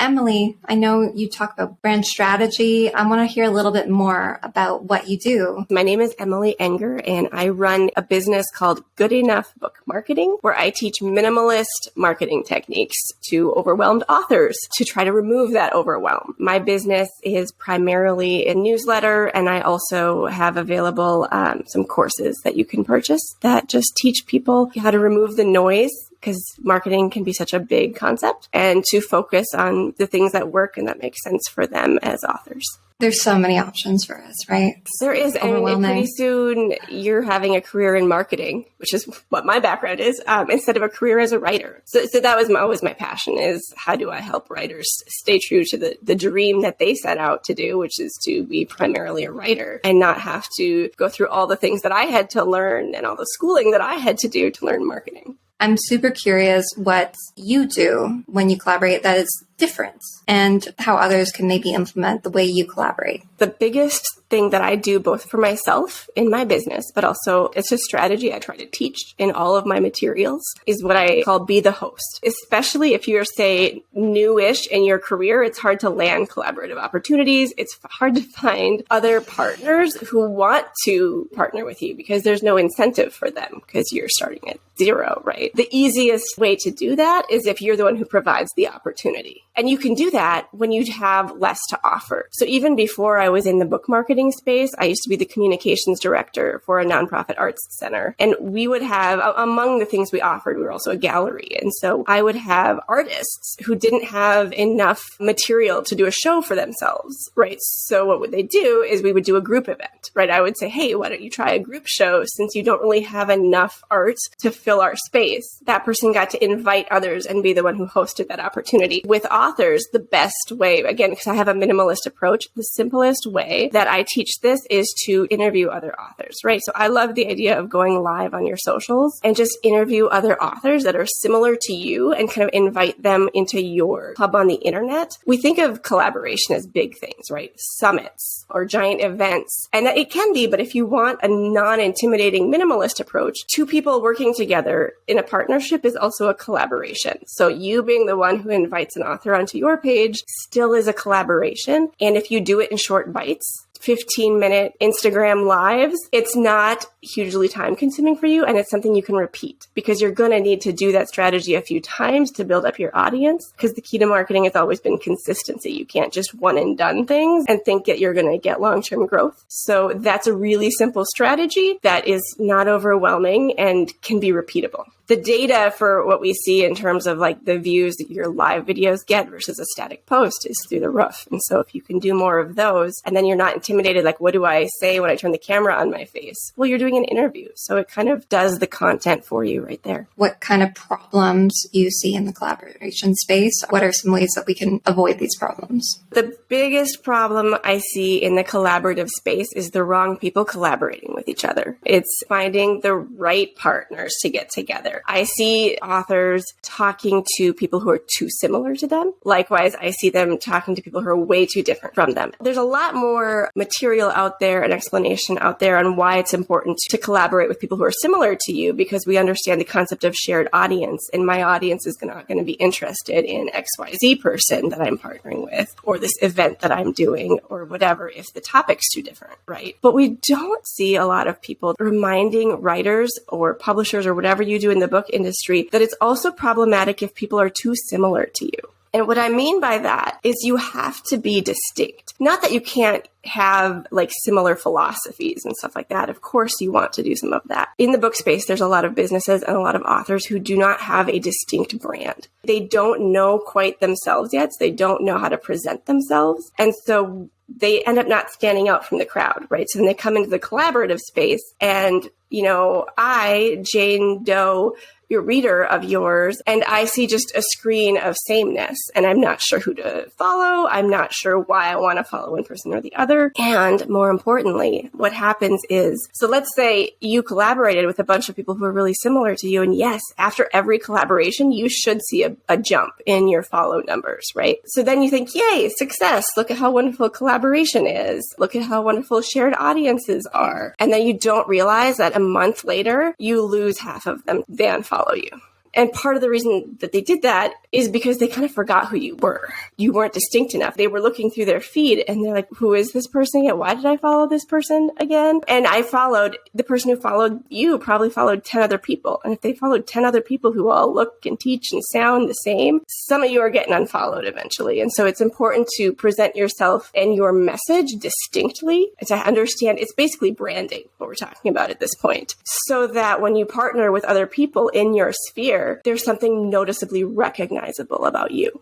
Emily, I know you talk about brand strategy. I want to hear a little bit more about what you do. My name is Emily Enger, and I run a business called Good Enough Book Marketing, where I teach minimalist marketing techniques to overwhelmed authors to try to remove that overwhelm. My business is primarily a newsletter, and I also have available some courses that you can purchase that just teach people how to remove the noise, because marketing can be such a big concept, and to focus on the things that work and that make sense for them as authors. There's so many options for us, right? There is, and pretty soon you're having a career in marketing, which is what my background is, instead of a career as a writer. So that was always my passion, is how do I help writers stay true to the dream that they set out to do, which is to be primarily a writer and not have to go through all the things that I had to learn and all the schooling that I had to do to learn marketing. I'm super curious what you do when you collaborate that is different and how others can maybe implement the way you collaborate. The biggest thing that I do both for myself in my business, but also it's a strategy I try to teach in all of my materials, is what I call be the host. Especially if you're, say, newish in your career, it's hard to land collaborative opportunities. It's hard to find other partners who want to partner with you because there's no incentive for them because you're starting at zero, right? The easiest way to do that is if you're the one who provides the opportunity. And you can do that when you have less to offer. So even before I was in the book marketing space, I used to be the communications director for a nonprofit arts center. And we would have, among the things we offered, we were also a gallery. And so I would have artists who didn't have enough material to do a show for themselves, right? So what would they do is we would do a group event, right? I would say, hey, why don't you try a group show since you don't really have enough art to fill our space? That person got to invite others and be the one who hosted that opportunity. With authors, the best way, again, because I have a minimalist approach, the simplest way that I teach this is to interview other authors, right? So I love the idea of going live on your socials and just interview other authors that are similar to you and kind of invite them into your hub on the internet. We think of collaboration as big things, right? Summits or giant events. And that it can be, but if you want a non-intimidating minimalist approach, two people working together in a partnership is also a collaboration. So you being the one who invites an author onto your page still is a collaboration. And if you do it in short bites, 15-minute Instagram lives, it's not hugely time consuming for you. And it's something you can repeat because you're going to need to do that strategy a few times to build up your audience, because the key to marketing has always been consistency. You can't just one and done things and think that you're going to get long-term growth. So that's a really simple strategy that is not overwhelming and can be repeatable. The data for what we see in terms of like the views that your live videos get versus a static post is through the roof. And so if you can do more of those, and then you're not intimidated, like, what do I say when I turn the camera on my face? Well, you're doing an interview. So it kind of does the content for you right there. What kind of problems you see in the collaboration space? What are some ways that we can avoid these problems? The biggest problem I see in the collaborative space is the wrong people collaborating with each other. It's finding the right partners to get together. I see authors talking to people who are too similar to them. Likewise, I see them talking to people who are way too different from them. There's a lot more material out there and explanation out there on why it's important to collaborate with people who are similar to you, because we understand the concept of shared audience. And my audience is not going to be interested in XYZ person that I'm partnering with, or this event that I'm doing, or whatever, if the topic's too different, right? But we don't see a lot of people reminding writers or publishers or whatever you do in the book industry that it's also problematic if people are too similar to you. And what I mean by that is you have to be distinct. Not that you can't have like similar philosophies and stuff like that. Of course you want to do some of that. In the book space, there's a lot of businesses and a lot of authors who do not have a distinct brand. They don't know quite themselves yet. So they don't know how to present themselves. And so they end up not standing out from the crowd, right? So then they come into the collaborative space and, you know, I, Jane Doe, your reader of yours, and I see just a screen of sameness, and I'm not sure who to follow. I'm not sure why I want to follow one person or the other. And more importantly, what happens is, so let's say you collaborated with a bunch of people who are really similar to you. And yes, after every collaboration, you should see a jump in your follow numbers, right? So then you think, yay, success. Look at how wonderful collaboration is. Look at how wonderful shared audiences are. And then you don't realize that a month later, you lose half of them. They unfollow you. And part of the reason that they did that is because they kind of forgot who you were. You weren't distinct enough. They were looking through their feed and they're like, who is this person again? Why did I follow this person again? And I followed the person who followed you probably followed 10 other people. And if they followed 10 other people who all look and teach and sound the same, some of you are getting unfollowed eventually. And so it's important to present yourself and your message distinctly and to understand it's basically branding, what we're talking about at this point, so that when you partner with other people in your sphere, there's something noticeably recognizable about you.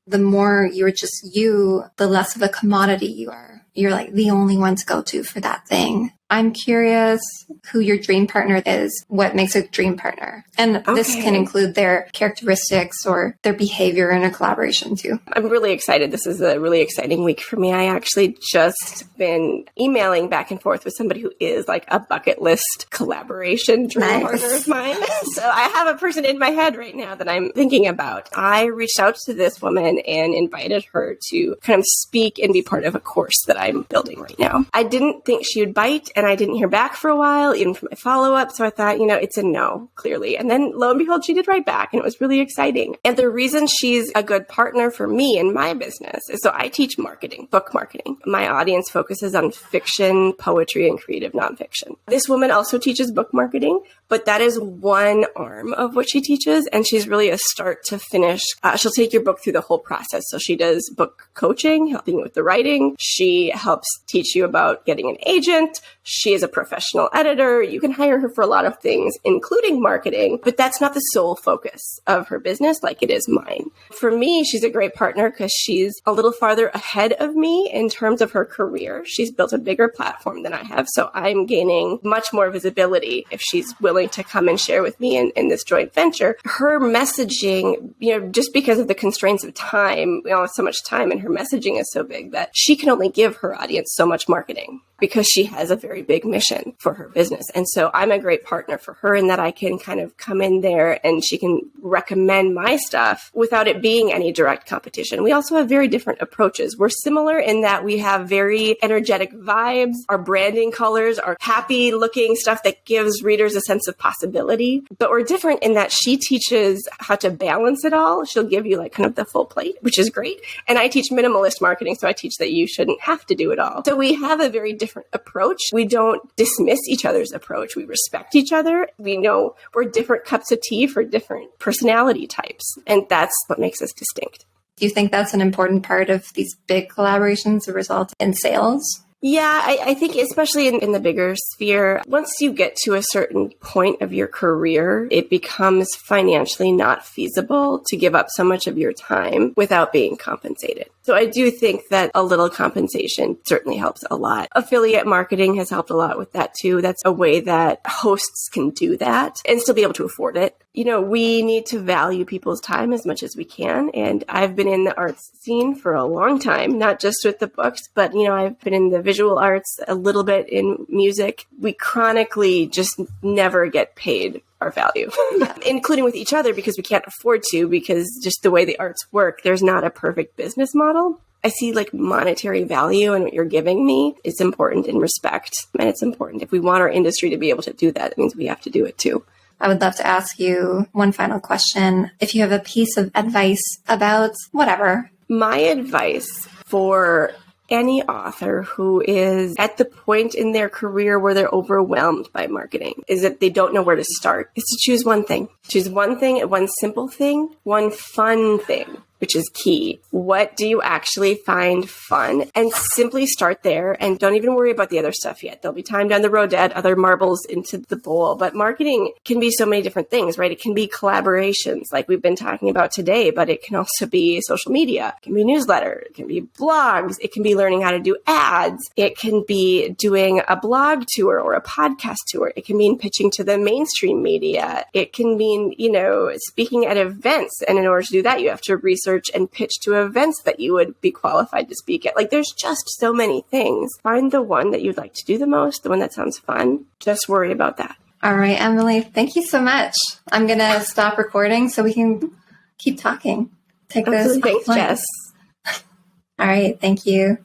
The more you're just you, the less of a commodity you are. You're like the only one to go to for that thing. I'm curious who your dream partner is, what makes a dream partner. And this can include their characteristics or their behavior in a collaboration too. I'm really excited. This is a really exciting week for me. I actually just been emailing back and forth with somebody who is like a bucket list collaboration dream partner of mine. So I have a person in my head right now that I'm thinking about. I reached out to this woman and invited her to kind of speak and be part of a course that I'm building right now. I didn't think she would bite, and I didn't hear back for a while, even from my follow-up. So I thought, it's a no, clearly. And then lo and behold, she did write back, and it was really exciting. And the reason she's a good partner for me in my business is so I teach marketing, book marketing. My audience focuses on fiction, poetry, and creative nonfiction. This woman also teaches book marketing, but that is one arm of what she teaches. And she's really a start to finish. She'll take your book through the whole process. So she does book coaching, helping you with the writing. She helps teach you about getting an agent. She is a professional editor. You can hire her for a lot of things, including marketing, but that's not the sole focus of her business like it is mine. For me, she's a great partner because she's a little farther ahead of me in terms of her career. She's built a bigger platform than I have, so I'm gaining much more visibility if she's willing to come and share with me in this joint venture. Her messaging, just because of the constraints of time, we all have so much time, and her messaging is so big that she can only give her audience so much marketing because she has a very big mission for her business. And so I'm a great partner for her in that I can kind of come in there and she can recommend my stuff without it being any direct competition. We also have very different approaches. We're similar in that we have very energetic vibes. Our branding colors are happy looking stuff that gives readers a sense of possibility. But we're different in that she teaches how to balance it all. She'll give you like kind of the full plate, which is great. And I teach minimalist marketing, so I teach that you shouldn't have to do it all. So we have a very different approach. We don't dismiss each other's approach. We respect each other. We know we're different cups of tea for different personality types. And that's what makes us distinct. Do you think that's an important part of these big collaborations, the result in sales? Yeah, I think especially in the bigger sphere, once you get to a certain point of your career, it becomes financially not feasible to give up so much of your time without being compensated. So I do think that a little compensation certainly helps a lot. Affiliate marketing has helped a lot with that too. That's a way that hosts can do that and still be able to afford it. We need to value people's time as much as we can. And I've been in the arts scene for a long time, not just with the books, but, I've been in the visual arts, a little bit in music. We chronically just never get paid our value, including with each other because we can't afford to, because just the way the arts work, there's not a perfect business model. I see like monetary value in what you're giving me. It's important in respect. And it's important if we want our industry to be able to do that, it means we have to do it too. I would love to ask you one final question. If you have a piece of advice about whatever. My advice for any author who is at the point in their career where they're overwhelmed by marketing is that they don't know where to start, is to choose one thing. Choose one thing, one simple thing, one fun thing, which is key. What do you actually find fun? And simply start there and don't even worry about the other stuff yet. There'll be time down the road to add other marbles into the bowl. But marketing can be so many different things, right? It can be collaborations like we've been talking about today, but it can also be social media. It can be newsletter. It can be blogs. It can be learning how to do ads. It can be doing a blog tour or a podcast tour. It can mean pitching to the mainstream media. It can mean, speaking at events. And in order to do that, you have to research and pitch to events that you would be qualified to speak at. Like there's just so many things. Find the one that you'd like to do the most, the one that sounds fun. Just worry about that. All right, Emily, thank you so much. I'm going to stop recording so we can keep talking. Take this. Thanks, Jess. All right, thank you.